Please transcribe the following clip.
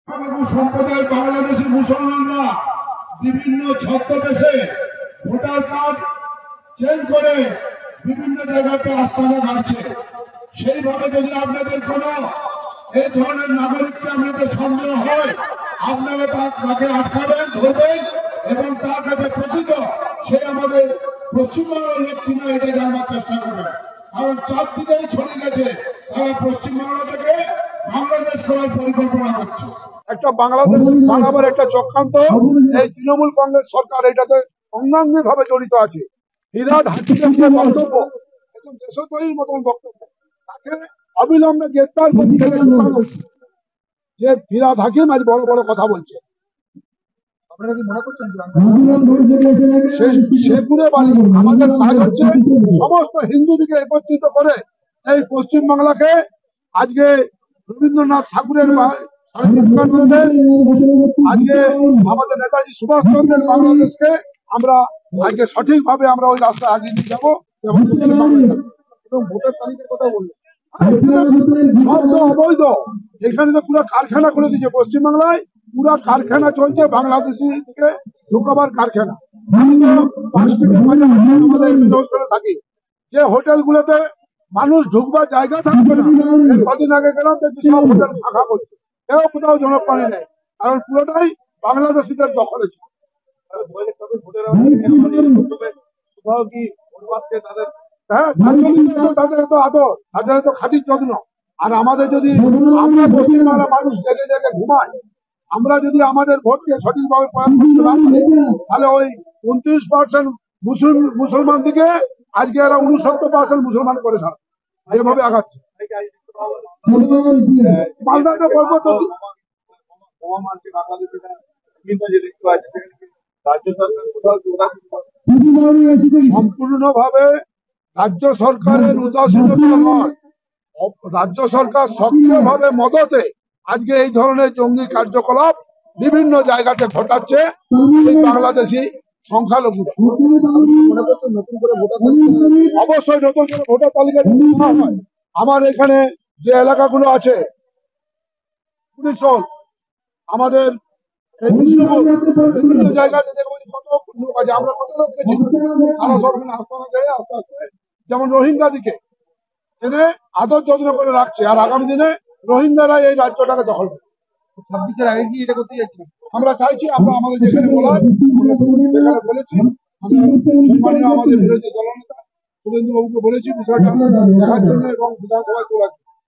সম্প্রদায়ের বাংলাদেশি মুসলমানরা বিভিন্ন ছদ্মবেশে ভোটার কার্ড চেঞ্জ করে বিভিন্ন জায়গাতে আস্তানা গাড়ছে। সেইভাবে যদি আপনাদের কোন এই ধরনের নাগরিককে আপনাদের সন্দেহ হয়, আপনারা তাকে আটকাবেন, ধরবেন এবং তার কাছে প্রকৃত সে আমাদের পশ্চিমবঙ্গের লোক কিনা এটা জানার চেষ্টা করবেন। কারণ চারদিকেই ছড়িয়ে গেছে, তারা পশ্চিমবাংলা থেকে বাংলাদেশ করার পরিকল্পনা করছে। একটা বাংলাদেশ বানাবার একটা চক্রান্ত এই তৃণমূল কংগ্রেস সরকার এটাতে অঙ্গাঙ্গি ভাবে জড়িত আছে। ফিরহাদ হাকিমের যে বক্তব্য, একদম দেশদ্রোহীর মতন বক্তব্য, তাকে অবিলম্বে গ্রেপ্তার করতে ঢোকানো উচিত। যে ফিরহাদ হাকিম আজ বড় বড় কথা বলছে, আপনারা কি মনে করছেন সেগুলো বাড়ি? আমাদের কাজ হচ্ছে সমস্ত হিন্দুদিকে একত্রিত করে এই পশ্চিম বাংলাকে আজকে রবীন্দ্রনাথ ঠাকুরের আজকে আমাদের নেতাজি সুভাষচন্দ্রের বাংলাদেশকে আমরা আজকে সঠিকভাবে আমরা ওই রাস্তায় আগে নিয়ে যাবো এবং ভোটার তালিকার কথা বললো সব তো অবৈধ। এখানে তো পুরো কারখানা করে দিচ্ছে পশ্চিমবাংলায়, পুরো কারখানা চলছে বাংলাদেশি থেকে ঢুকাবার কারখানা। আমাদের থাকি যে হোটেল গুলোতে মানুষ ঢুকবার জায়গা থাকবে না, কদিন আগে গেলাম দেখছি সব হোটেল ফাঁকা করছে, কেউ কোথাও জনপ্রাণী নেই, কারণ পুরোটাই বাংলাদেশিদের দখলে ছিল। হ্যাঁ, তাদের এত আদর, তাদের এত খাতির যত্ন। আর আমাদের যদি আমরা পশ্চিমবাংলার মানুষ জেগে জেগে ঘুমাই, আমরা যদি আমাদের ভোটকে সঠিকভাবে প্রয়োগ করতে না পারি, তাহলে ওই 29% মুসলমান দিকে আজকে এরা 69% মুসলমান করে ছাড়ে, এভাবে আগাচ্ছে। মালদাতে বলবো তো সম্পূর্ণভাবে রাজ্য সরকারের উদাসীনতা নয়, রাজ্য সরকার সক্রিয়ভাবে মদতে আজকে এই ধরনের জঙ্গি কার্যকলাপ বিভিন্ন জায়গাতে ঘটাচ্ছে এই বাংলাদেশি সংখ্যালঘু। অবশ্যই নতুন করে ভোটার তালিকা যদি না হয়, আমার এখানে যে এলাকাগুলো আছে আমাদের বিভিন্ন জায়গাতে দেখবো কত লোক আছে, আমরা কত লোক গেছি তারা সব আস্তানা গেড়ে আস্তে আস্তে যেমন রোহিঙ্গা দিকে এনে আদর যত্ন করে রাখছে, আর আগামী দিনে রোহিঙ্গারা এই রাজ্যটাকে দখল করবে। 26-এর আগে কি এটা করতে চাইছি আমরা চাইছি, আমরা আমাদের যেখানে বলার সেখানে বলেছি। সম্মানীয় আমাদের বিরোধী দলনেতা শুভেন্দু বাবুকে বলেছি বিষয়টা দেখার জন্য এবং বিধানসভায় তোলার জন্য।